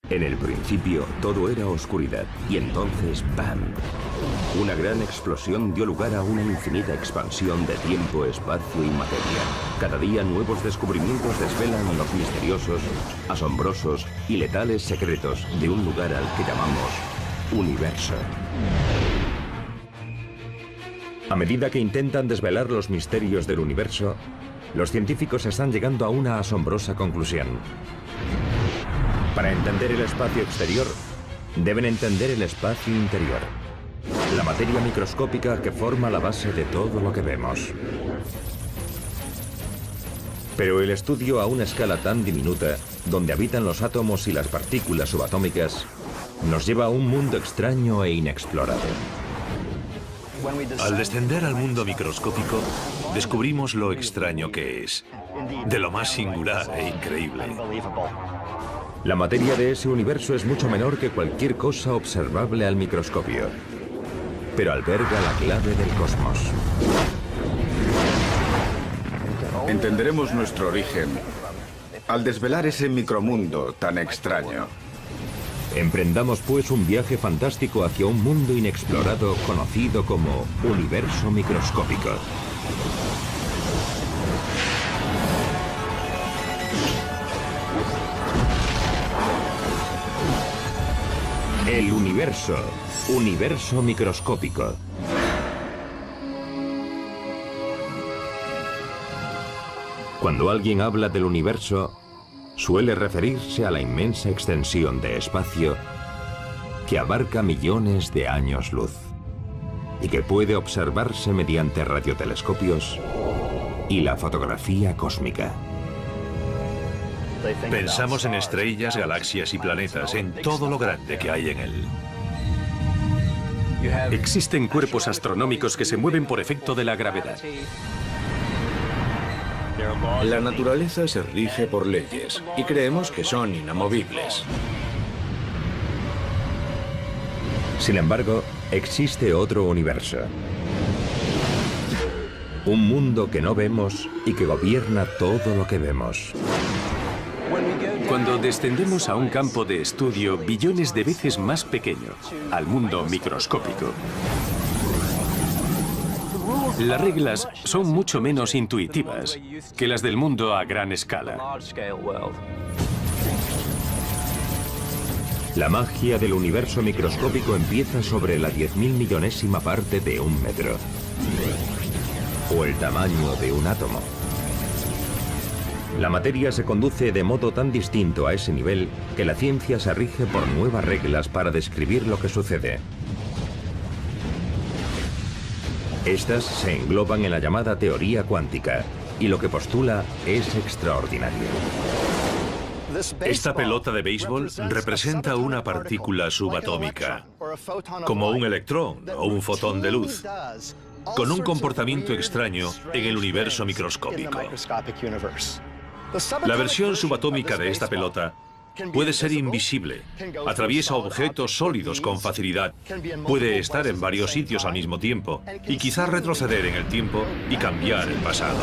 En el principio todo era oscuridad y entonces ¡bam! Una gran explosión dio lugar a una infinita expansión de tiempo, espacio y materia. Cada día nuevos descubrimientos desvelan los misteriosos, asombrosos y letales secretos de un lugar al que llamamos universo. A medida que intentan desvelar los misterios del universo, los científicos están llegando a una asombrosa conclusión. Para entender el espacio exterior, deben entender el espacio interior, la materia microscópica que forma la base de todo lo que vemos. Pero el estudio a una escala tan diminuta, donde habitan los átomos y las partículas subatómicas, nos lleva a un mundo extraño e inexplorado. Al descender al mundo microscópico, descubrimos lo extraño que es, de lo más singular e increíble. La materia de ese universo es mucho menor que cualquier cosa observable al microscopio, pero alberga la clave del cosmos. Entenderemos nuestro origen al desvelar ese micromundo tan extraño. Emprendamos pues un viaje fantástico hacia un mundo inexplorado conocido como universo microscópico. El universo, universo microscópico. Cuando alguien habla del universo, suele referirse a la inmensa extensión de espacio que abarca millones de años luz y que puede observarse mediante radiotelescopios y la fotografía cósmica. Pensamos en estrellas, galaxias y planetas, en todo lo grande que hay en él. Existen cuerpos astronómicos que se mueven por efecto de la gravedad. La naturaleza se rige por leyes y creemos que son inamovibles. Sin embargo, existe otro universo. Un mundo que no vemos y que gobierna todo lo que vemos. Cuando descendemos a un campo de estudio billones de veces más pequeño, al mundo microscópico, las reglas son mucho menos intuitivas que las del mundo a gran escala. La magia del universo microscópico empieza sobre la 10.000 millonésima parte de un metro, o el tamaño de un átomo. La materia se conduce de modo tan distinto a ese nivel que la ciencia se rige por nuevas reglas para describir lo que sucede. Estas se engloban en la llamada teoría cuántica, y lo que postula es extraordinario. Esta pelota de béisbol representa una partícula subatómica, como un electrón o un fotón de luz, con un comportamiento extraño en el universo microscópico. La versión subatómica de esta pelota puede ser invisible, atraviesa objetos sólidos con facilidad, puede estar en varios sitios al mismo tiempo y quizás retroceder en el tiempo y cambiar el pasado.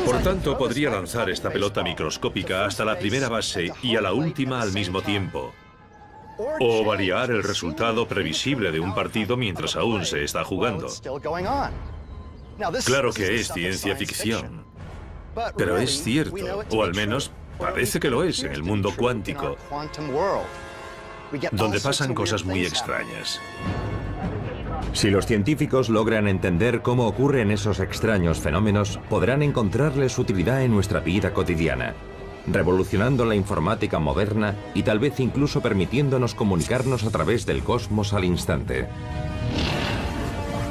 Por tanto, podría lanzar esta pelota microscópica hasta la primera base y a la última al mismo tiempo, o variar el resultado previsible de un partido mientras aún se está jugando. Claro que es ciencia ficción, pero es cierto, o al menos parece que lo es en el mundo cuántico, donde pasan cosas muy extrañas. Si los científicos logran entender cómo ocurren esos extraños fenómenos, podrán encontrarles utilidad en nuestra vida cotidiana, revolucionando la informática moderna y tal vez incluso permitiéndonos comunicarnos a través del cosmos al instante.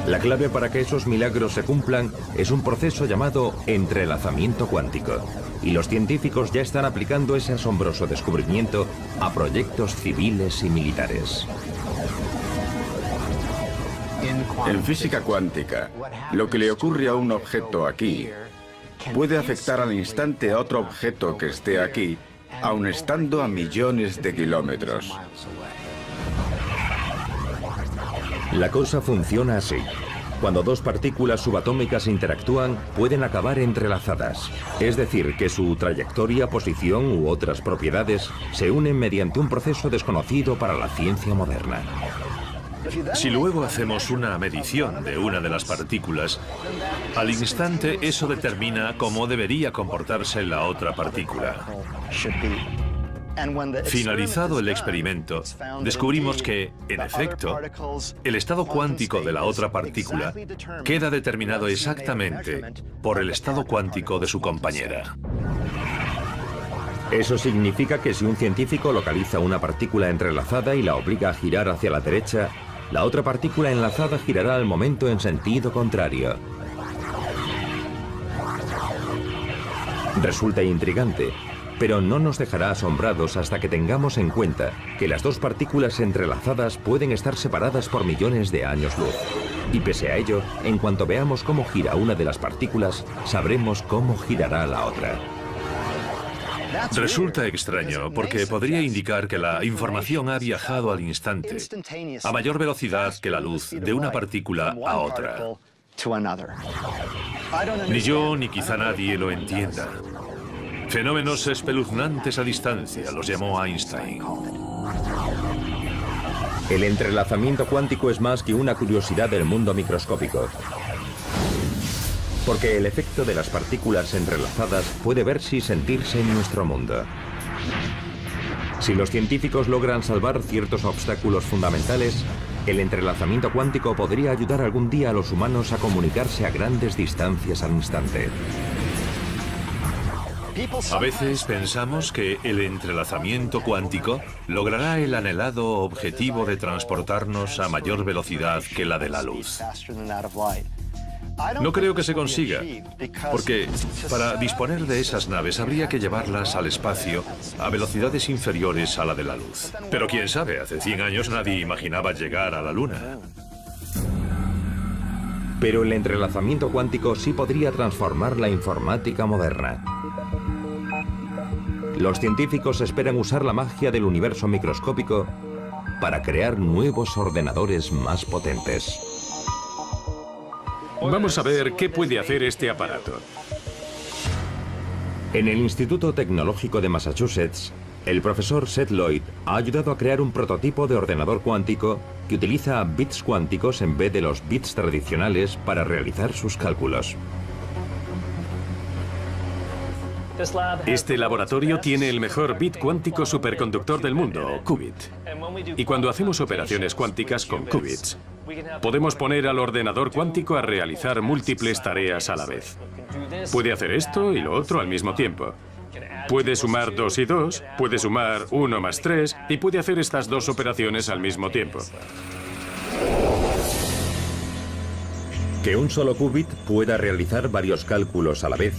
La clave para que esos milagros se cumplan es un proceso llamado entrelazamiento cuántico, y los científicos ya están aplicando ese asombroso descubrimiento a proyectos civiles y militares. En física cuántica, lo que le ocurre a un objeto aquí puede afectar al instante a otro objeto que esté aquí, aun estando a millones de kilómetros. La cosa funciona así. Cuando dos partículas subatómicas interactúan, pueden acabar entrelazadas. Es decir, que su trayectoria, posición u otras propiedades se unen mediante un proceso desconocido para la ciencia moderna. Si luego hacemos una medición de una de las partículas, al instante eso determina cómo debería comportarse la otra partícula. Finalizado el experimento, descubrimos que, en efecto, el estado cuántico de la otra partícula queda determinado exactamente por el estado cuántico de su compañera. Eso significa que si un científico localiza una partícula entrelazada y la obliga a girar hacia la derecha, la otra partícula enlazada girará al momento en sentido contrario. Resulta intrigante, pero no nos dejará asombrados hasta que tengamos en cuenta que las dos partículas entrelazadas pueden estar separadas por millones de años luz. Y pese a ello, en cuanto veamos cómo gira una de las partículas, sabremos cómo girará la otra. Resulta extraño porque podría indicar que la información ha viajado al instante, a mayor velocidad que la luz, de una partícula a otra. Ni yo ni quizá nadie lo entienda. Fenómenos espeluznantes a distancia, los llamó Einstein. El entrelazamiento cuántico es más que una curiosidad del mundo microscópico, porque el efecto de las partículas entrelazadas puede verse y sentirse en nuestro mundo. Si los científicos logran salvar ciertos obstáculos fundamentales, el entrelazamiento cuántico podría ayudar algún día a los humanos a comunicarse a grandes distancias al instante. A veces pensamos que el entrelazamiento cuántico logrará el anhelado objetivo de transportarnos a mayor velocidad que la de la luz. No creo que se consiga, porque para disponer de esas naves habría que llevarlas al espacio a velocidades inferiores a la de la luz. Pero quién sabe, hace 100 años nadie imaginaba llegar a la Luna. Pero el entrelazamiento cuántico sí podría transformar la informática moderna. Los científicos esperan usar la magia del universo microscópico para crear nuevos ordenadores más potentes. Vamos a ver qué puede hacer este aparato. En el Instituto Tecnológico de Massachusetts, el profesor Seth Lloyd ha ayudado a crear un prototipo de ordenador cuántico que utiliza bits cuánticos en vez de los bits tradicionales para realizar sus cálculos. Este laboratorio tiene el mejor bit cuántico superconductor del mundo, o qubit. Y cuando hacemos operaciones cuánticas con qubits, podemos poner al ordenador cuántico a realizar múltiples tareas a la vez. Puede hacer esto y lo otro al mismo tiempo. Puede sumar 2 y 2, puede sumar 1 más 3 y puede hacer estas dos operaciones al mismo tiempo. Que un solo qubit pueda realizar varios cálculos a la vez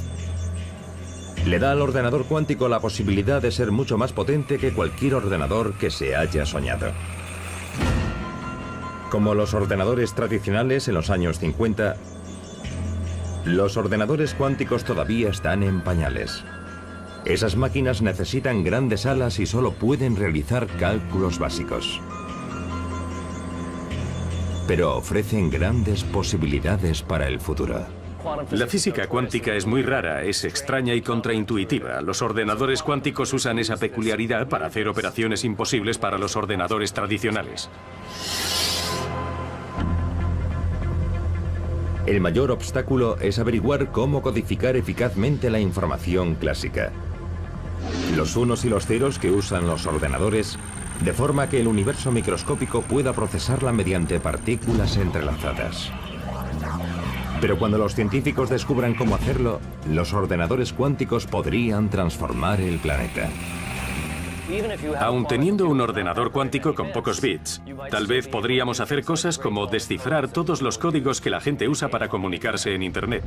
le da al ordenador cuántico la posibilidad de ser mucho más potente que cualquier ordenador que se haya soñado. Como los ordenadores tradicionales en los años 50, los ordenadores cuánticos todavía están en pañales. Esas máquinas necesitan grandes salas y solo pueden realizar cálculos básicos. Pero ofrecen grandes posibilidades para el futuro. La física cuántica es muy rara, es extraña y contraintuitiva. Los ordenadores cuánticos usan esa peculiaridad para hacer operaciones imposibles para los ordenadores tradicionales. El mayor obstáculo es averiguar cómo codificar eficazmente la información clásica. Los unos y los ceros que usan los ordenadores, de forma que el universo microscópico pueda procesarla mediante partículas entrelazadas. Pero cuando los científicos descubran cómo hacerlo, los ordenadores cuánticos podrían transformar el planeta. Aun teniendo un ordenador cuántico con pocos bits, tal vez podríamos hacer cosas como descifrar todos los códigos que la gente usa para comunicarse en Internet.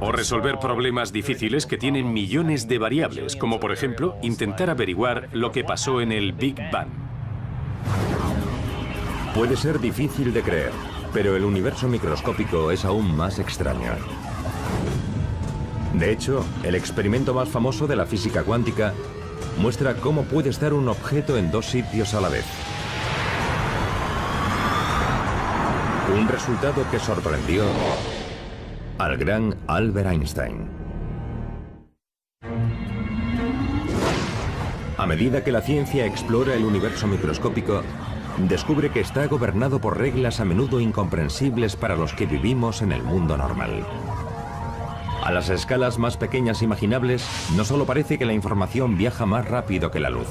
O resolver problemas difíciles que tienen millones de variables, como por ejemplo, intentar averiguar lo que pasó en el Big Bang. Puede ser difícil de creer, pero el universo microscópico es aún más extraño. De hecho, el experimento más famoso de la física cuántica muestra cómo puede estar un objeto en dos sitios a la vez. Un resultado que sorprendió al gran Albert Einstein. A medida que la ciencia explora el universo microscópico, descubre que está gobernado por reglas a menudo incomprensibles para los que vivimos en el mundo normal. A las escalas más pequeñas imaginables, no solo parece que la información viaja más rápido que la luz,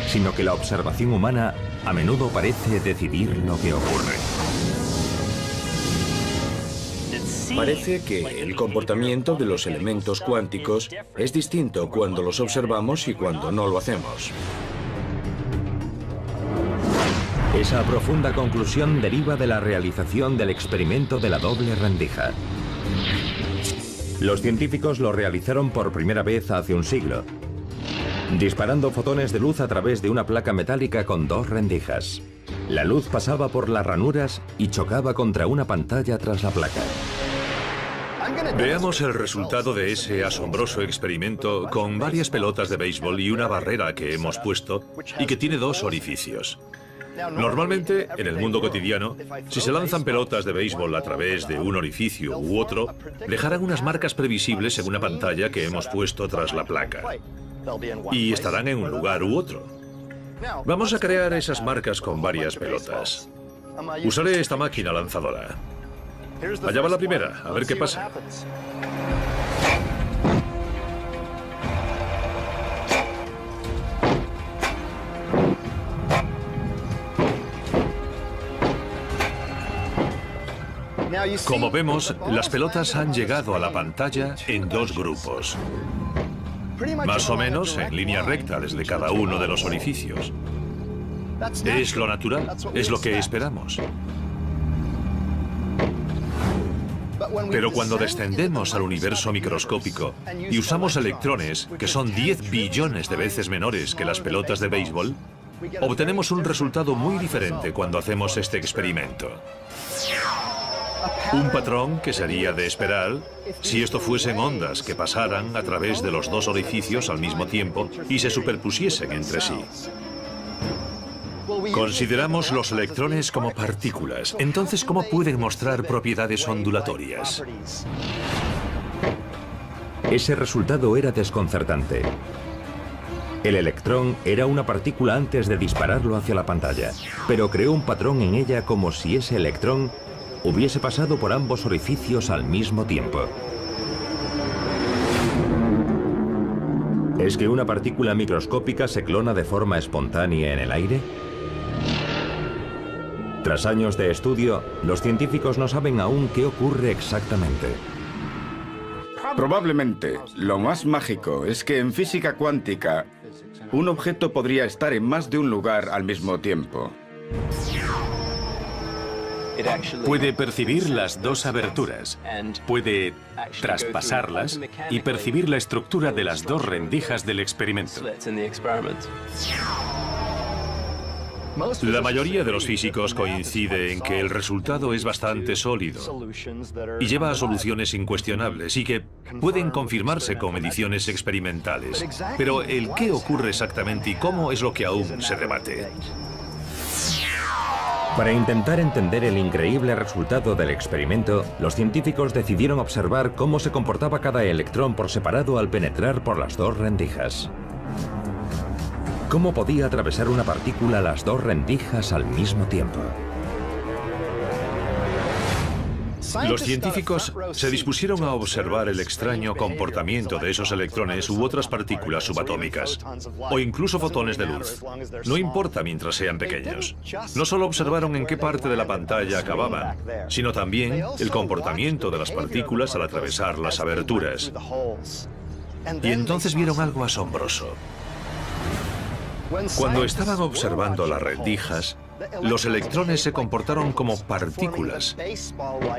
sino que la observación humana a menudo parece decidir lo que ocurre. Parece que el comportamiento de los elementos cuánticos es distinto cuando los observamos y cuando no lo hacemos. Esa profunda conclusión deriva de la realización del experimento de la doble rendija. Los científicos lo realizaron por primera vez hace un siglo, disparando fotones de luz a través de una placa metálica con dos rendijas. La luz pasaba por las ranuras y chocaba contra una pantalla tras la placa. Veamos el resultado de ese asombroso experimento con varias pelotas de béisbol y una barrera que hemos puesto y que tiene dos orificios. Normalmente, en el mundo cotidiano, si se lanzan pelotas de béisbol a través de un orificio u otro, dejarán unas marcas previsibles en una pantalla que hemos puesto tras la placa. Y estarán en un lugar u otro. Vamos a crear esas marcas con varias pelotas. Usaré esta máquina lanzadora. Allá va la primera, a ver qué pasa. Como vemos, las pelotas han llegado a la pantalla en dos grupos. Más o menos en línea recta desde cada uno de los orificios. Es lo natural, es lo que esperamos. Pero cuando descendemos al universo microscópico y usamos electrones que son 10 billones de veces menores que las pelotas de béisbol, obtenemos un resultado muy diferente cuando hacemos este experimento. Un patrón que sería de esperar si esto fuesen ondas que pasaran a través de los dos orificios al mismo tiempo y se superpusiesen entre sí. Consideramos los electrones como partículas. Entonces, ¿cómo pueden mostrar propiedades ondulatorias? Ese resultado era desconcertante. El electrón era una partícula antes de dispararlo hacia la pantalla, pero creó un patrón en ella como si ese electrón hubiese pasado por ambos orificios al mismo tiempo. ¿Es que una partícula microscópica se clona de forma espontánea en el aire? Tras años de estudio, los científicos no saben aún qué ocurre exactamente. Probablemente, lo más mágico es que en física cuántica, un objeto podría estar en más de un lugar al mismo tiempo. Puede percibir las dos aberturas, puede traspasarlas y percibir la estructura de las dos rendijas del experimento. La mayoría de los físicos coincide en que el resultado es bastante sólido y lleva a soluciones incuestionables y que pueden confirmarse con mediciones experimentales. Pero el qué ocurre exactamente y cómo es lo que aún se debate. Para intentar entender el increíble resultado del experimento, los científicos decidieron observar cómo se comportaba cada electrón por separado al penetrar por las dos rendijas. ¿Cómo podía atravesar una partícula las dos rendijas al mismo tiempo? Los científicos se dispusieron a observar el extraño comportamiento de esos electrones u otras partículas subatómicas, o incluso fotones de luz. No importa mientras sean pequeños. No solo observaron en qué parte de la pantalla acababan, sino también el comportamiento de las partículas al atravesar las aberturas. Y entonces vieron algo asombroso. Cuando estaban observando las rendijas, los electrones se comportaron como partículas,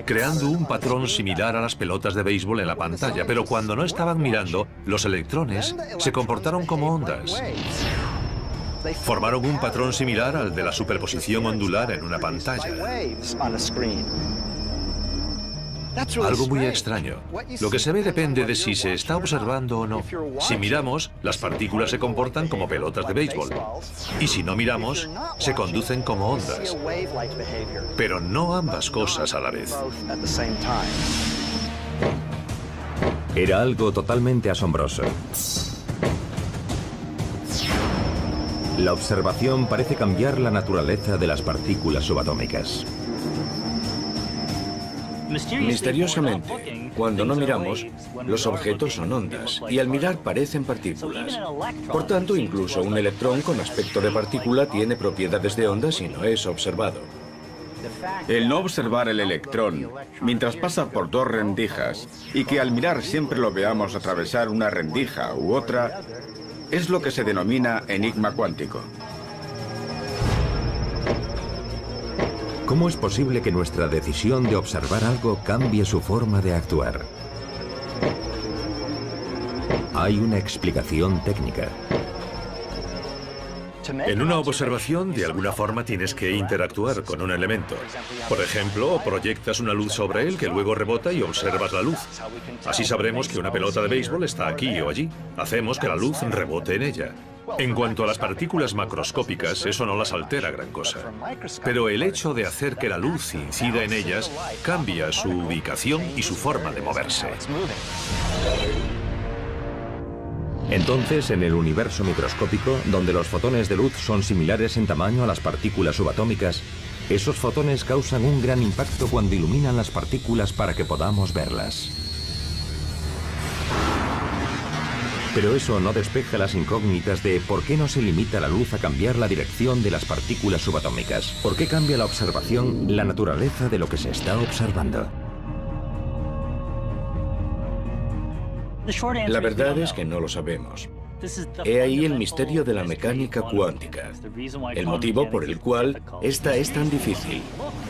creando un patrón similar a las pelotas de béisbol en la pantalla, pero cuando no estaban mirando, los electrones se comportaron como ondas. Formaron un patrón similar al de la superposición ondular en una pantalla. Algo muy extraño. Lo que se ve depende de si se está observando o no. Si miramos, las partículas se comportan como pelotas de béisbol. Y si no miramos, se conducen como ondas. Pero no ambas cosas a la vez. Era algo totalmente asombroso. La observación parece cambiar la naturaleza de las partículas subatómicas. Misteriosamente, cuando no miramos, los objetos son ondas y al mirar parecen partículas. Por tanto, incluso un electrón con aspecto de partícula tiene propiedades de onda si no es observado. El no observar el electrón mientras pasa por dos rendijas y que al mirar siempre lo veamos atravesar una rendija u otra es lo que se denomina enigma cuántico. ¿Cómo es posible que nuestra decisión de observar algo cambie su forma de actuar? Hay una explicación técnica. En una observación, de alguna forma tienes que interactuar con un elemento. Por ejemplo, proyectas una luz sobre él que luego rebota y observas la luz. Así sabremos que una pelota de béisbol está aquí o allí. Hacemos que la luz rebote en ella. En cuanto a las partículas macroscópicas, eso no las altera gran cosa. Pero el hecho de hacer que la luz incida en ellas cambia su ubicación y su forma de moverse. Entonces, en el universo microscópico, donde los fotones de luz son similares en tamaño a las partículas subatómicas, esos fotones causan un gran impacto cuando iluminan las partículas para que podamos verlas. Pero eso no despeja las incógnitas de por qué no se limita la luz a cambiar la dirección de las partículas subatómicas. ¿Por qué cambia la observación la naturaleza de lo que se está observando? La verdad es que no lo sabemos. He ahí el misterio de la mecánica cuántica, el motivo por el cual esta es tan difícil.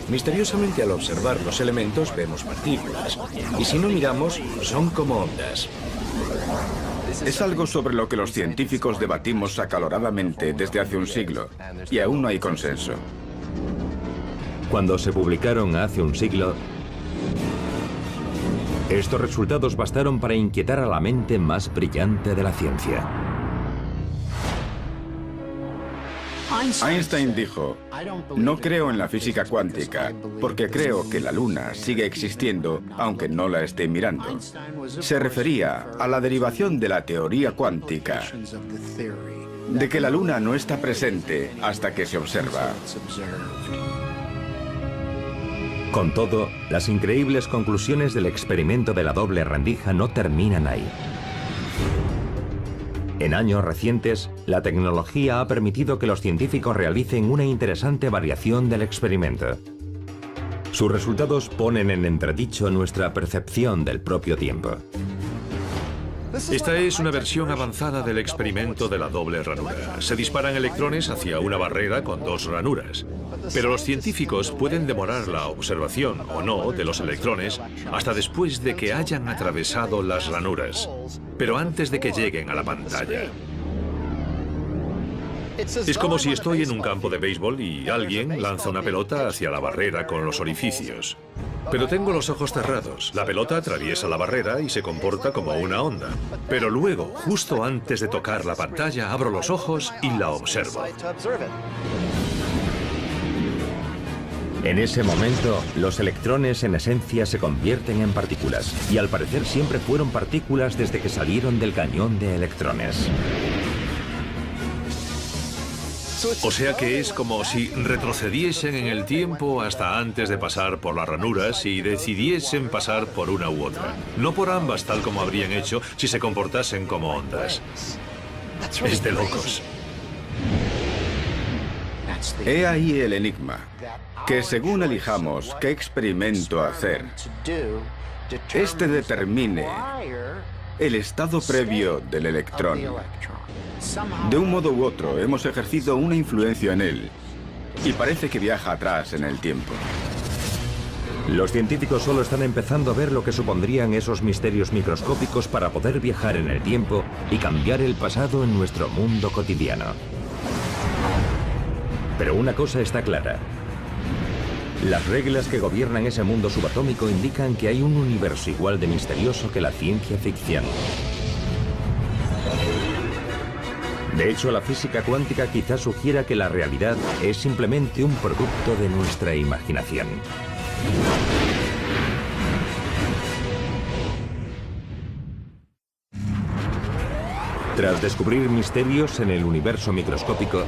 Misteriosamente, al observar los elementos vemos partículas, y si no miramos, son como ondas. Es algo sobre lo que los científicos debatimos acaloradamente desde hace un siglo, y aún no hay consenso. Cuando se publicaron hace un siglo, estos resultados bastaron para inquietar a la mente más brillante de la ciencia. Einstein dijo, no creo en la física cuántica, porque creo que la Luna sigue existiendo, aunque no la esté mirando. Se refería a la derivación de la teoría cuántica, de que la Luna no está presente hasta que se observa. Con todo, las increíbles conclusiones del experimento de la doble rendija no terminan ahí. En años recientes, la tecnología ha permitido que los científicos realicen una interesante variación del experimento. Sus resultados ponen en entredicho nuestra percepción del propio tiempo. Esta es una versión avanzada del experimento de la doble ranura. Se disparan electrones hacia una barrera con dos ranuras. Pero los científicos pueden demorar la observación o no de los electrones hasta después de que hayan atravesado las ranuras, pero antes de que lleguen a la pantalla. Es como si estoy en un campo de béisbol y alguien lanza una pelota hacia la barrera con los orificios. Pero tengo los ojos cerrados. La pelota atraviesa la barrera y se comporta como una onda. Pero luego, justo antes de tocar la pantalla, abro los ojos y la observo. En ese momento, los electrones en esencia se convierten en partículas, y al parecer siempre fueron partículas desde que salieron del cañón de electrones. O sea que es como si retrocediesen en el tiempo hasta antes de pasar por las ranuras y decidiesen pasar por una u otra. No por ambas tal como habrían hecho si se comportasen como ondas. Es de locos. He ahí el enigma, que según elijamos qué experimento hacer, este determine el estado previo del electrón. De un modo u otro, hemos ejercido una influencia en él, y parece que viaja atrás en el tiempo. Los científicos solo están empezando a ver lo que supondrían esos misterios microscópicos para poder viajar en el tiempo y cambiar el pasado en nuestro mundo cotidiano. Pero una cosa está clara. Las reglas que gobiernan ese mundo subatómico indican que hay un universo igual de misterioso que la ciencia ficción. De hecho, la física cuántica quizás sugiera que la realidad es simplemente un producto de nuestra imaginación. Tras descubrir misterios en el universo microscópico,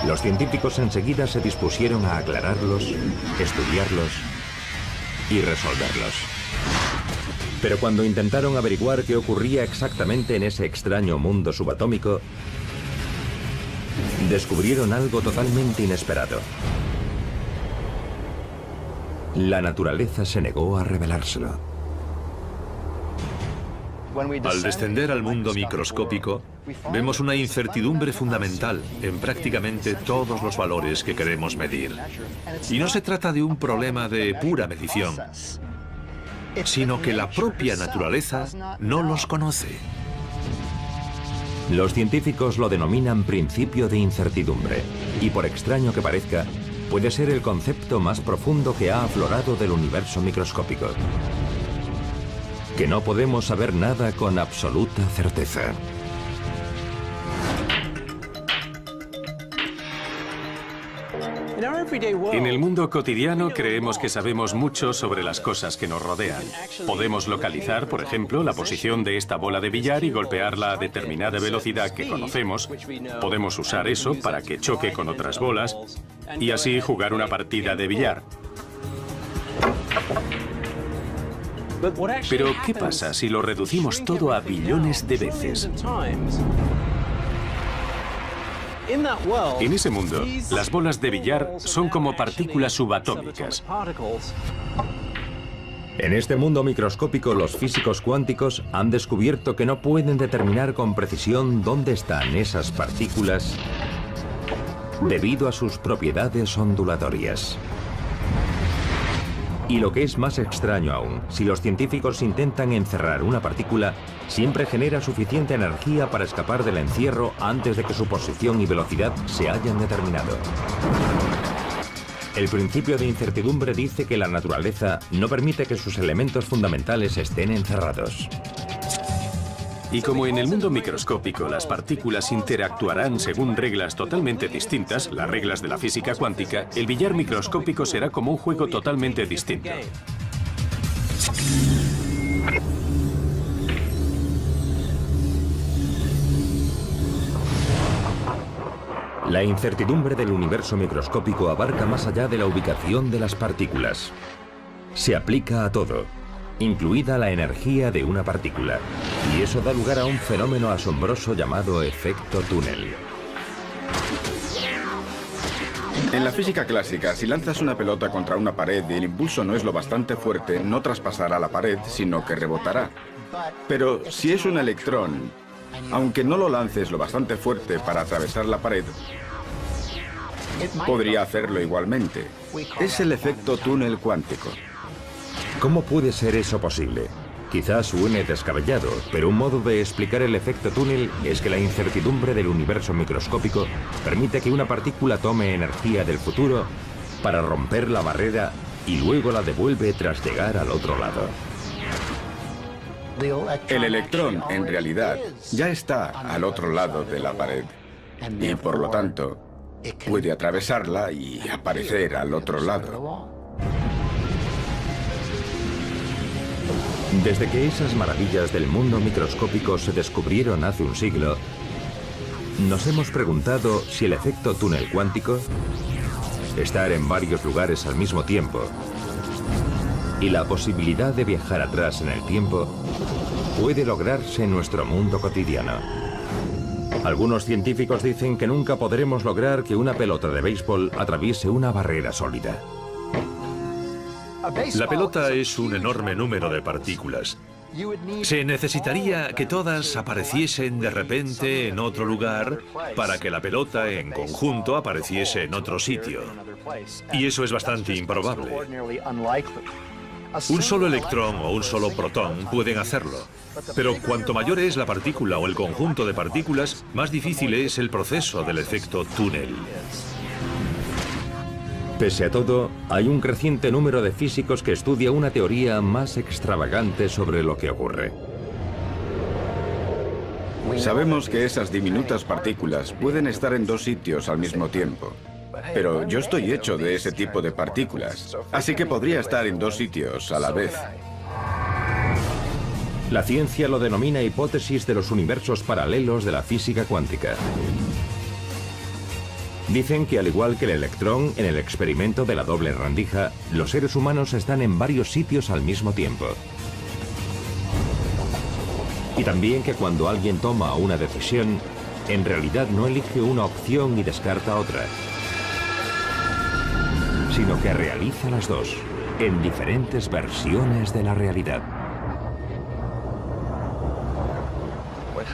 los científicos enseguida se dispusieron a aclararlos, estudiarlos y resolverlos. Pero cuando intentaron averiguar qué ocurría exactamente en ese extraño mundo subatómico, descubrieron algo totalmente inesperado. La naturaleza se negó a revelárselo. Al descender al mundo microscópico, vemos una incertidumbre fundamental en prácticamente todos los valores que queremos medir. Y no se trata de un problema de pura medición, sino que la propia naturaleza no los conoce. Los científicos lo denominan principio de incertidumbre, y por extraño que parezca, puede ser el concepto más profundo que ha aflorado del universo microscópico. Que no podemos saber nada con absoluta certeza. En el mundo cotidiano creemos que sabemos mucho sobre las cosas que nos rodean. Podemos localizar, por ejemplo, la posición de esta bola de billar y golpearla a determinada velocidad que conocemos. Podemos usar eso para que choque con otras bolas y así jugar una partida de billar. Pero, ¿qué pasa si lo reducimos todo a billones de veces? En ese mundo, las bolas de billar son como partículas subatómicas. En este mundo microscópico, los físicos cuánticos han descubierto que no pueden determinar con precisión dónde están esas partículas debido a sus propiedades ondulatorias. Y lo que es más extraño aún, si los científicos intentan encerrar una partícula, siempre genera suficiente energía para escapar del encierro antes de que su posición y velocidad se hayan determinado. El principio de incertidumbre dice que la naturaleza no permite que sus elementos fundamentales estén encerrados. Y como en el mundo microscópico las partículas interactuarán según reglas totalmente distintas, las reglas de la física cuántica, el billar microscópico será como un juego totalmente distinto. La incertidumbre del universo microscópico abarca más allá de la ubicación de las partículas. Se aplica a todo, incluida la energía de una partícula. Y eso da lugar a un fenómeno asombroso llamado efecto túnel. En la física clásica, si lanzas una pelota contra una pared y el impulso no es lo bastante fuerte, no traspasará la pared, sino que rebotará. Pero si es un electrón, aunque no lo lances lo bastante fuerte para atravesar la pared, podría hacerlo igualmente. Es el efecto túnel cuántico. ¿Cómo puede ser eso posible? Quizás suene descabellado, pero un modo de explicar el efecto túnel es que la incertidumbre del universo microscópico permite que una partícula tome energía del futuro para romper la barrera y luego la devuelve tras llegar al otro lado. El electrón, en realidad, ya está al otro lado de la pared y, por lo tanto, puede atravesarla y aparecer al otro lado. Desde que esas maravillas del mundo microscópico se descubrieron hace un siglo, nos hemos preguntado si el efecto túnel cuántico, estar en varios lugares al mismo tiempo, y la posibilidad de viajar atrás en el tiempo, puede lograrse en nuestro mundo cotidiano. Algunos científicos dicen que nunca podremos lograr que una pelota de béisbol atraviese una barrera sólida. La pelota es un enorme número de partículas. Se necesitaría que todas apareciesen de repente en otro lugar para que la pelota en conjunto apareciese en otro sitio. Y eso es bastante improbable. Un solo electrón o un solo protón pueden hacerlo. Pero cuanto mayor es la partícula o el conjunto de partículas, más difícil es el proceso del efecto túnel. Pese a todo, hay un creciente número de físicos que estudia una teoría más extravagante sobre lo que ocurre. Sabemos que esas diminutas partículas pueden estar en dos sitios al mismo tiempo. Pero yo estoy hecho de ese tipo de partículas, así que podría estar en dos sitios a la vez. La ciencia lo denomina hipótesis de los universos paralelos de la física cuántica. Dicen que al igual que el electrón en el experimento de la doble rendija, los seres humanos están en varios sitios al mismo tiempo. Y también que cuando alguien toma una decisión, en realidad no elige una opción y descarta otra, sino que realiza las dos, en diferentes versiones de la realidad.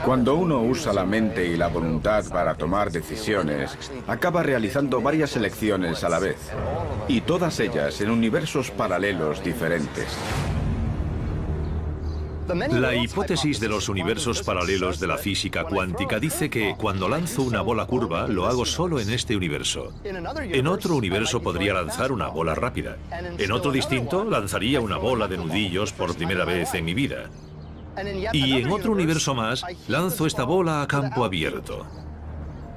Cuando uno usa la mente y la voluntad para tomar decisiones, acaba realizando varias elecciones a la vez, y todas ellas en universos paralelos diferentes. La hipótesis de los universos paralelos de la física cuántica dice que cuando lanzo una bola curva lo hago solo en este universo. En otro universo podría lanzar una bola rápida. En otro distinto lanzaría una bola de nudillos por primera vez en mi vida. Y en otro universo más lanzo esta bola a campo abierto.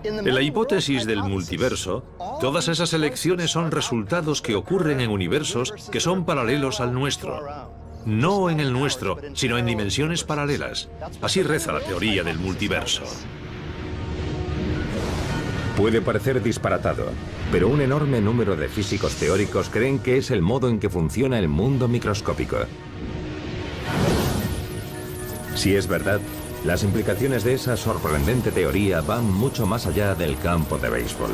En la hipótesis del multiverso, todas esas elecciones son resultados que ocurren en universos que son paralelos al nuestro. No en el nuestro, sino en dimensiones paralelas. Así reza la teoría del multiverso. Puede parecer disparatado, pero un enorme número de físicos teóricos creen que es el modo en que funciona el mundo microscópico. Si es verdad, las implicaciones de esa sorprendente teoría van mucho más allá del campo de béisbol.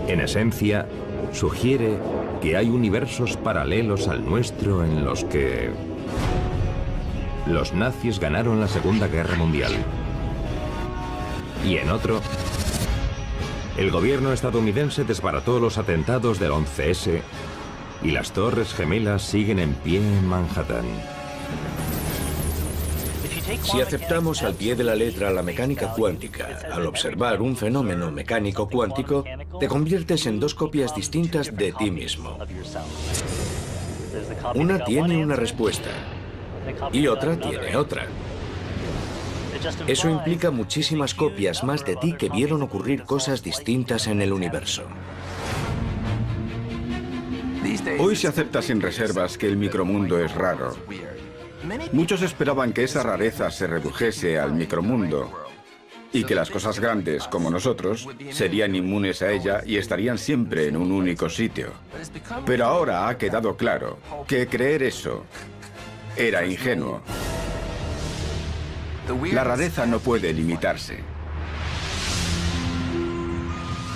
En esencia, sugiere que hay universos paralelos al nuestro en los que los nazis ganaron la Segunda Guerra Mundial. Y en otro, el gobierno estadounidense desbarató los atentados del 11S y las Torres Gemelas siguen en pie en Manhattan. Si aceptamos al pie de la letra la mecánica cuántica, al observar un fenómeno mecánico cuántico, te conviertes en dos copias distintas de ti mismo. Una tiene una respuesta y otra tiene otra. Eso implica muchísimas copias más de ti que vieron ocurrir cosas distintas en el universo. Hoy se acepta sin reservas que el micromundo es raro. Muchos esperaban que esa rareza se redujese al micromundo y que las cosas grandes, como nosotros, serían inmunes a ella y estarían siempre en un único sitio. Pero ahora ha quedado claro que creer eso era ingenuo. La rareza no puede limitarse.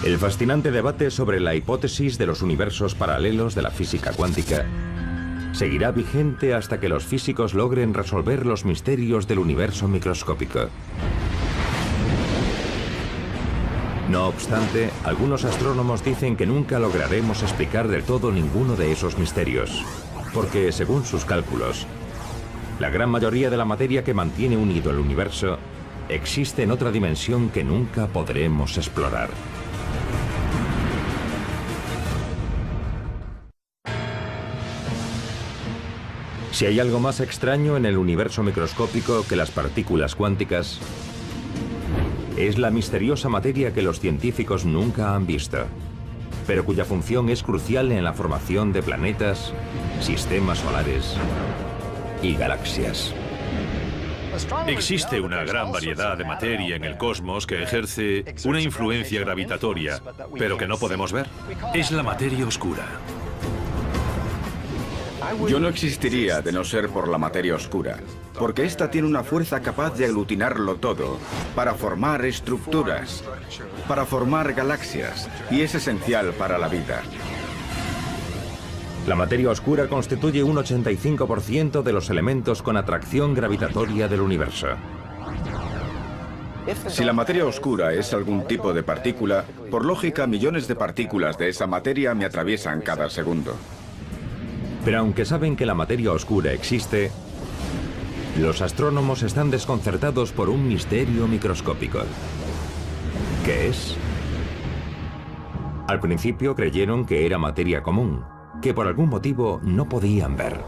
El fascinante debate sobre la hipótesis de los universos paralelos de la física cuántica seguirá vigente hasta que los físicos logren resolver los misterios del universo microscópico. No obstante, algunos astrónomos dicen que nunca lograremos explicar del todo ninguno de esos misterios, porque, según sus cálculos, la gran mayoría de la materia que mantiene unido el universo existe en otra dimensión que nunca podremos explorar. Si hay algo más extraño en el universo microscópico que las partículas cuánticas, es la misteriosa materia que los científicos nunca han visto, pero cuya función es crucial en la formación de planetas, sistemas solares y galaxias. Existe una gran variedad de materia en el cosmos que ejerce una influencia gravitatoria, pero que no podemos ver. Es la materia oscura. Yo no existiría de no ser por la materia oscura, porque esta tiene una fuerza capaz de aglutinarlo todo, para formar estructuras, para formar galaxias, y es esencial para la vida. La materia oscura constituye un 85% de los elementos con atracción gravitatoria del universo. Si la materia oscura es algún tipo de partícula, por lógica millones de partículas de esa materia me atraviesan cada segundo. Pero aunque saben que la materia oscura existe, los astrónomos están desconcertados por un misterio microscópico. ¿Qué es? Al principio creyeron que era materia común, que por algún motivo no podían ver.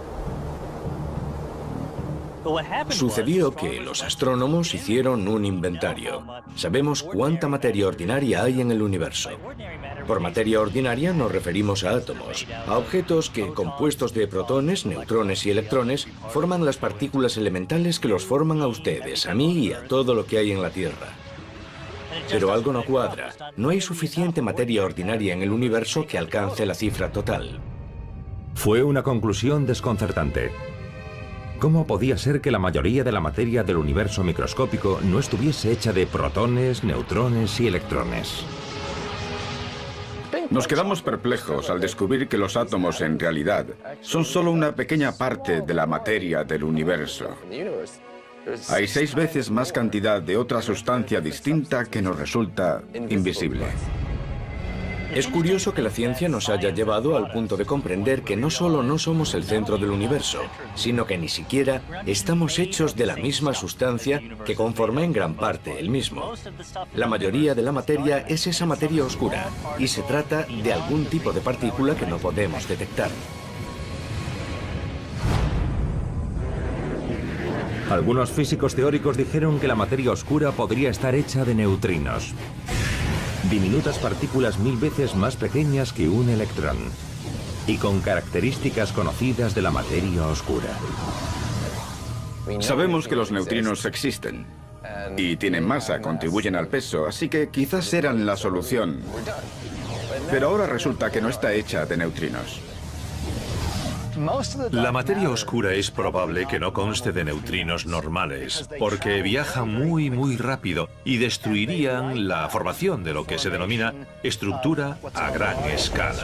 Sucedió que los astrónomos hicieron un inventario. Sabemos cuánta materia ordinaria hay en el universo. Por materia ordinaria nos referimos a átomos, a objetos que, compuestos de protones, neutrones y electrones, forman las partículas elementales que los forman a ustedes, a mí y a todo lo que hay en la Tierra. Pero algo no cuadra. No hay suficiente materia ordinaria en el universo que alcance la cifra total. Fue una conclusión desconcertante. ¿Cómo podía ser que la mayoría de la materia del universo microscópico no estuviese hecha de protones, neutrones y electrones? Nos quedamos perplejos al descubrir que los átomos en realidad son solo una pequeña parte de la materia del universo. Hay 6 veces más cantidad de otra sustancia distinta que nos resulta invisible. Es curioso que la ciencia nos haya llevado al punto de comprender que no solo no somos el centro del universo, sino que ni siquiera estamos hechos de la misma sustancia que conforma en gran parte el mismo. La mayoría de la materia es esa materia oscura, y se trata de algún tipo de partícula que no podemos detectar. Algunos físicos teóricos dijeron que la materia oscura podría estar hecha de neutrinos, diminutas partículas 1000 veces más pequeñas que un electrón, y con características conocidas de la materia oscura. Sabemos que los neutrinos existen y tienen masa, contribuyen al peso, así que quizás eran la solución. Pero ahora resulta que no está hecha de neutrinos. La materia oscura es probable que no conste de neutrinos normales, porque viajan muy rápido y destruirían la formación de lo que se denomina estructura a gran escala.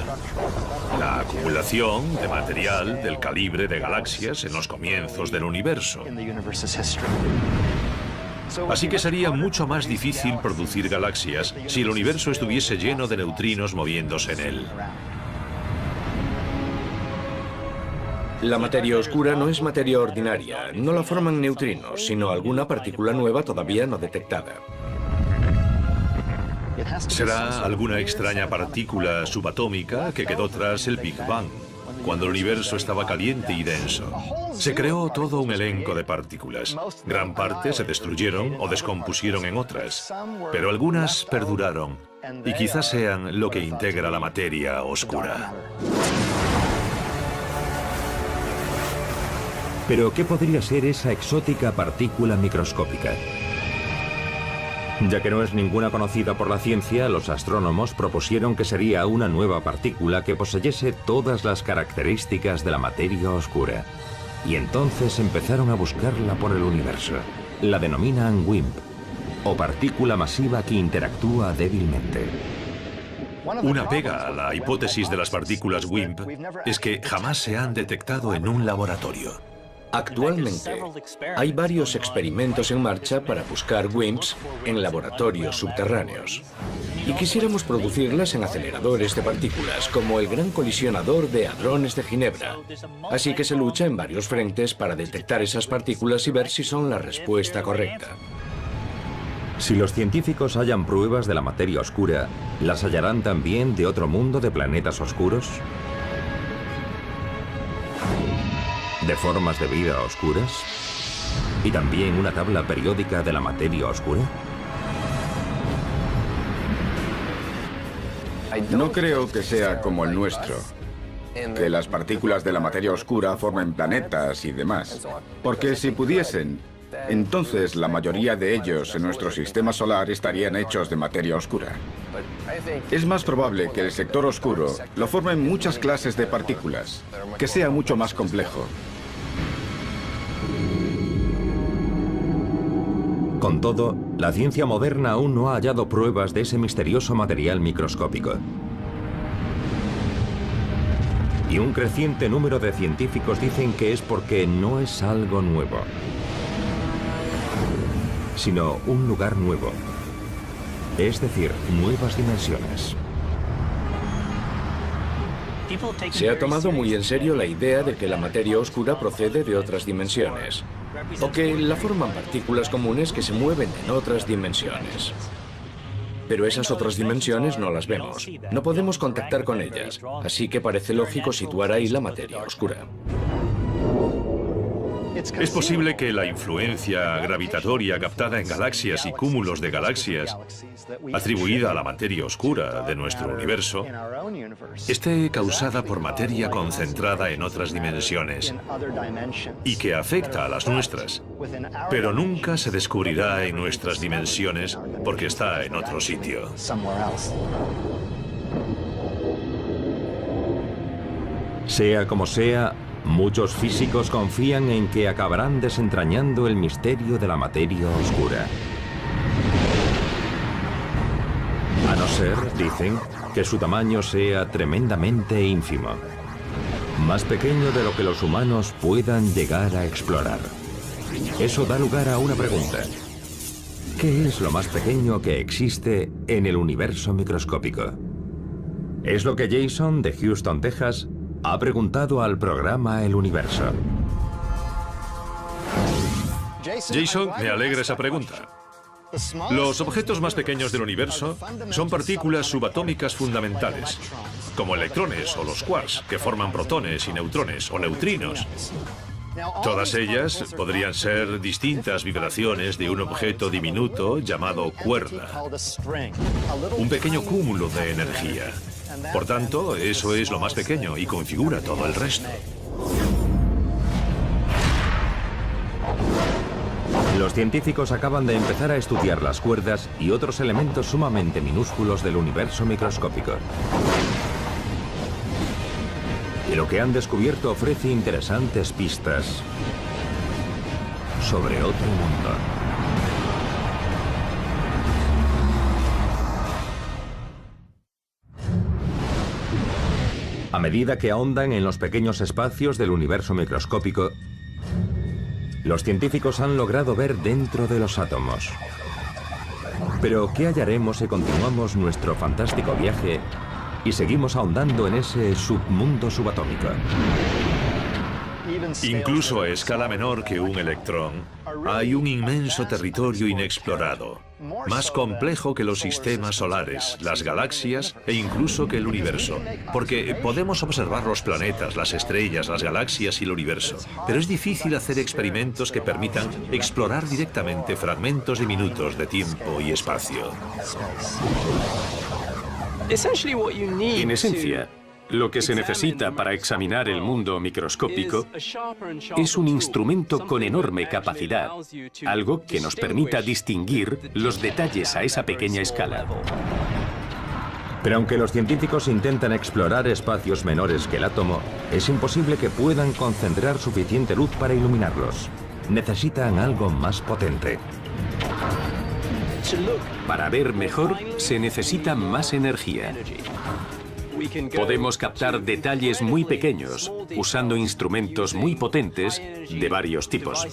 La acumulación de material del calibre de galaxias en los comienzos del universo. Así que sería mucho más difícil producir galaxias si el universo estuviese lleno de neutrinos moviéndose en él. La materia oscura no es materia ordinaria, no la forman neutrinos, sino alguna partícula nueva todavía no detectada. Será alguna extraña partícula subatómica que quedó tras el Big Bang, cuando el universo estaba caliente y denso. Se creó todo un elenco de partículas. Gran parte se destruyeron o descompusieron en otras, pero algunas perduraron y quizás sean lo que integra la materia oscura. Pero, ¿qué podría ser esa exótica partícula microscópica? Ya que no es ninguna conocida por la ciencia, los astrónomos propusieron que sería una nueva partícula que poseyese todas las características de la materia oscura. Y entonces empezaron a buscarla por el universo. La denominan WIMP, o partícula masiva que interactúa débilmente. Una pega a la hipótesis de las partículas WIMP es que jamás se han detectado en un laboratorio. Actualmente, hay varios experimentos en marcha para buscar WIMPs en laboratorios subterráneos. Y quisiéramos producirlas en aceleradores de partículas, como el Gran Colisionador de Hadrones de Ginebra. Así que se lucha en varios frentes para detectar esas partículas y ver si son la respuesta correcta. Si los científicos hallan pruebas de la materia oscura, ¿las hallarán también de otro mundo de planetas oscuros? ¿De formas de vida oscuras? ¿Y también una tabla periódica de la materia oscura? No creo que sea como el nuestro, que las partículas de la materia oscura formen planetas y demás. Porque si pudiesen, entonces la mayoría de ellos en nuestro sistema solar estarían hechos de materia oscura. Es más probable que el sector oscuro lo formen muchas clases de partículas, que sea mucho más complejo. Con todo, la ciencia moderna aún no ha hallado pruebas de ese misterioso material microscópico. Y un creciente número de científicos dicen que es porque no es algo nuevo, sino un lugar nuevo, es decir, nuevas dimensiones. Se ha tomado muy en serio la idea de que la materia oscura procede de otras dimensiones, o que la forman partículas comunes que se mueven en otras dimensiones. Pero esas otras dimensiones no las vemos. No podemos contactar con ellas, así que parece lógico situar ahí la materia oscura. Es posible que la influencia gravitatoria captada en galaxias y cúmulos de galaxias, atribuida a la materia oscura de nuestro universo, esté causada por materia concentrada en otras dimensiones y que afecta a las nuestras, pero nunca se descubrirá en nuestras dimensiones porque está en otro sitio. Sea como sea, muchos físicos confían en que acabarán desentrañando el misterio de la materia oscura. A no ser, dicen, que su tamaño sea tremendamente ínfimo. Más pequeño de lo que los humanos puedan llegar a explorar. Eso da lugar a una pregunta. ¿Qué es lo más pequeño que existe en el universo microscópico? Es lo que Jason, de Houston, Texas, ha preguntado al programa El Universo. Jason, me alegra esa pregunta. Los objetos más pequeños del universo son partículas subatómicas fundamentales, como electrones o los quarks, que forman protones y neutrones o neutrinos. Todas ellas podrían ser distintas vibraciones de un objeto diminuto llamado cuerda, un pequeño cúmulo de energía. Por tanto, eso es lo más pequeño y configura todo el resto. Los científicos acaban de empezar a estudiar las cuerdas y otros elementos sumamente minúsculos del universo microscópico. Y lo que han descubierto ofrece interesantes pistas sobre otro mundo. A medida que ahondan en los pequeños espacios del universo microscópico, los científicos han logrado ver dentro de los átomos. Pero, ¿qué hallaremos si continuamos nuestro fantástico viaje y seguimos ahondando en ese submundo subatómico? Incluso a escala menor que un electrón, hay un inmenso territorio inexplorado, más complejo que los sistemas solares, las galaxias e incluso que el universo. Porque podemos observar los planetas, las estrellas, las galaxias y el universo, pero es difícil hacer experimentos que permitan explorar directamente fragmentos diminutos de tiempo y espacio. En esencia, lo que se necesita para examinar el mundo microscópico es un instrumento con enorme capacidad, algo que nos permita distinguir los detalles a esa pequeña escala. Pero aunque los científicos intentan explorar espacios menores que el átomo, es imposible que puedan concentrar suficiente luz para iluminarlos. Necesitan algo más potente. Para ver mejor, se necesita más energía. Podemos captar detalles muy pequeños, usando instrumentos muy potentes de varios tipos.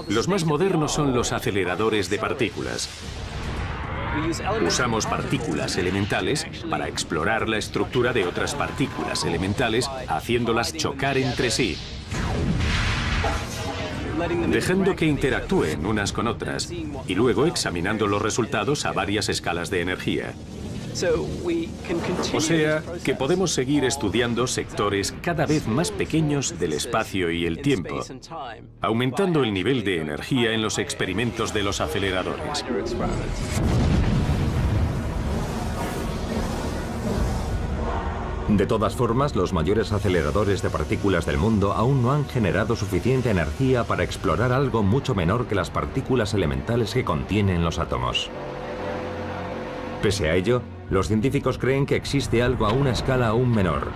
Los más modernos son los aceleradores de partículas. Usamos partículas elementales para explorar la estructura de otras partículas elementales, haciéndolas chocar entre sí, dejando que interactúen unas con otras, y luego examinando los resultados a varias escalas de energía. O sea, que podemos seguir estudiando sectores cada vez más pequeños del espacio y el tiempo, aumentando el nivel de energía en los experimentos de los aceleradores. De todas formas, los mayores aceleradores de partículas del mundo aún no han generado suficiente energía para explorar algo mucho menor que las partículas elementales que contienen los átomos. Pese a ello, los científicos creen que existe algo a una escala aún menor,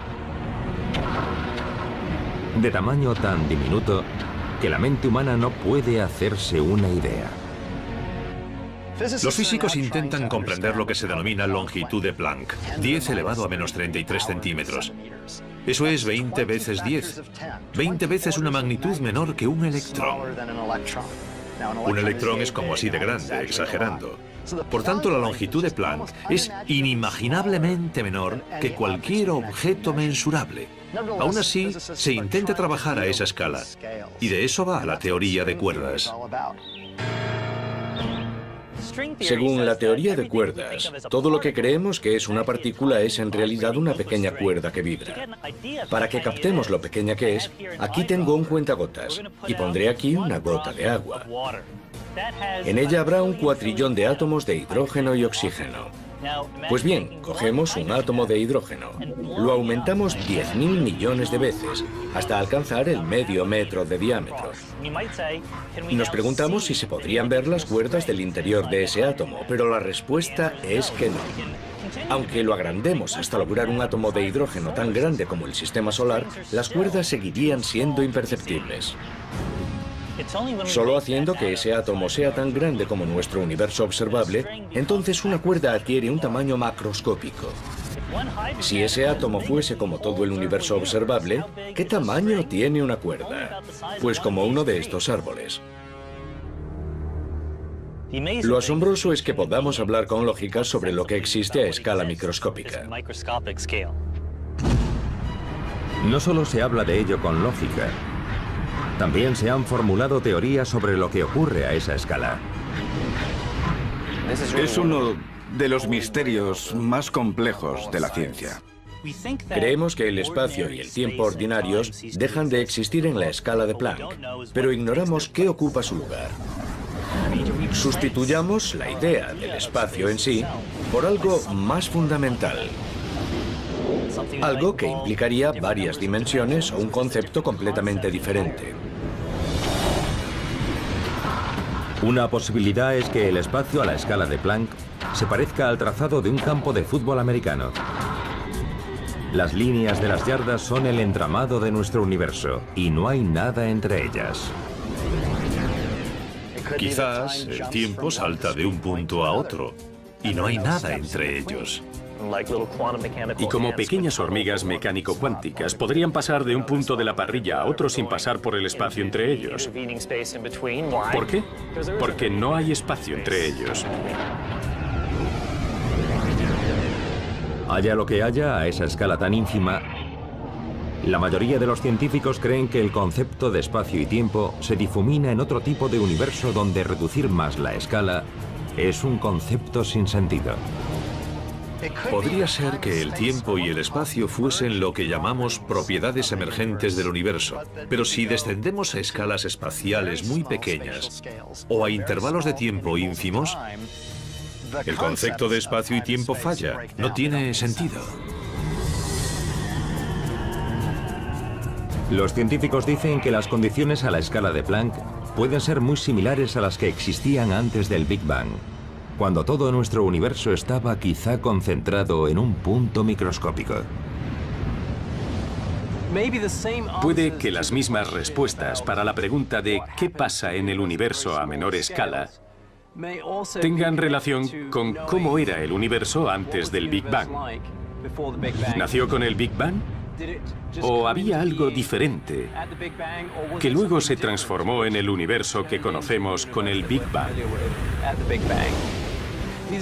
de tamaño tan diminuto que la mente humana no puede hacerse una idea. Los físicos intentan comprender lo que se denomina longitud de Planck, 10 elevado a menos 33 centímetros. Eso es 20 veces 10. 20 veces una magnitud menor que un electrón. Un electrón es como así de grande, exagerando. Por tanto, la longitud de Planck es inimaginablemente menor que cualquier objeto mensurable. Aún así, se intenta trabajar a esa escala, y de eso va la teoría de cuerdas. Según la teoría de cuerdas, todo lo que creemos que es una partícula es en realidad una pequeña cuerda que vibra. Para que captemos lo pequeña que es, aquí tengo un cuentagotas y pondré aquí una gota de agua. En ella habrá un cuatrillón de átomos de hidrógeno y oxígeno. Pues bien, cogemos un átomo de hidrógeno, lo aumentamos 10.000 millones de veces, hasta alcanzar el medio metro de diámetro. Nos preguntamos si se podrían ver las cuerdas del interior de ese átomo, pero la respuesta es que no. Aunque lo agrandemos hasta lograr un átomo de hidrógeno tan grande como el sistema solar, las cuerdas seguirían siendo imperceptibles. Solo haciendo que ese átomo sea tan grande como nuestro universo observable, entonces una cuerda adquiere un tamaño macroscópico. Si ese átomo fuese como todo el universo observable, ¿qué tamaño tiene una cuerda? Pues como uno de estos árboles. Lo asombroso es que podamos hablar con lógica sobre lo que existe a escala microscópica. No solo se habla de ello con lógica, también se han formulado teorías sobre lo que ocurre a esa escala. Es uno de los misterios más complejos de la ciencia. Creemos que el espacio y el tiempo ordinarios dejan de existir en la escala de Planck, pero ignoramos qué ocupa su lugar. Sustituyamos la idea del espacio en sí por algo más fundamental. Algo que implicaría varias dimensiones o un concepto completamente diferente. Una posibilidad es que el espacio a la escala de Planck se parezca al trazado de un campo de fútbol americano. Las líneas de las yardas son el entramado de nuestro universo y no hay nada entre ellas. Quizás el tiempo salta de un punto a otro y no hay nada entre ellos. Y como pequeñas hormigas mecánico-cuánticas, podrían pasar de un punto de la parrilla a otro sin pasar por el espacio entre ellos. ¿Por qué? Porque no hay espacio entre ellos. Haya lo que haya a esa escala tan ínfima, la mayoría de los científicos creen que el concepto de espacio y tiempo se difumina en otro tipo de universo donde reducir más la escala es un concepto sin sentido. Podría ser que el tiempo y el espacio fuesen lo que llamamos propiedades emergentes del universo, pero si descendemos a escalas espaciales muy pequeñas o a intervalos de tiempo ínfimos, el concepto de espacio y tiempo falla, no tiene sentido. Los científicos dicen que las condiciones a la escala de Planck pueden ser muy similares a las que existían antes del Big Bang, cuando todo nuestro universo estaba quizá concentrado en un punto microscópico. Puede que las mismas respuestas para la pregunta de ¿qué pasa en el universo a menor escala? Tengan relación con cómo era el universo antes del Big Bang. ¿Nació con el Big Bang? ¿O había algo diferente que luego se transformó en el universo que conocemos con el Big Bang?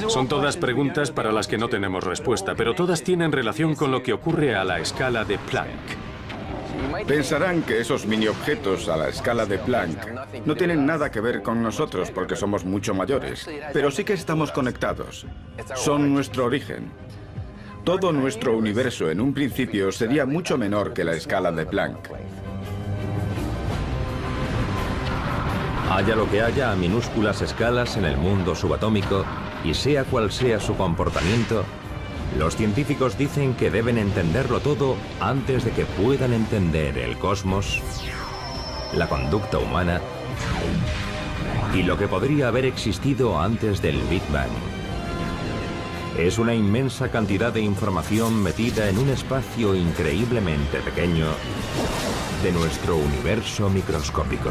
Son todas preguntas para las que no tenemos respuesta, pero todas tienen relación con lo que ocurre a la escala de Planck. Pensarán que esos mini objetos a la escala de Planck no tienen nada que ver con nosotros porque somos mucho mayores, pero sí que estamos conectados. Son nuestro origen. Todo nuestro universo en un principio sería mucho menor que la escala de Planck. Haya lo que haya a minúsculas escalas en el mundo subatómico, y sea cual sea su comportamiento, los científicos dicen que deben entenderlo todo antes de que puedan entender el cosmos, la conducta humana y lo que podría haber existido antes del Big Bang. Es una inmensa cantidad de información metida en un espacio increíblemente pequeño de nuestro universo microscópico.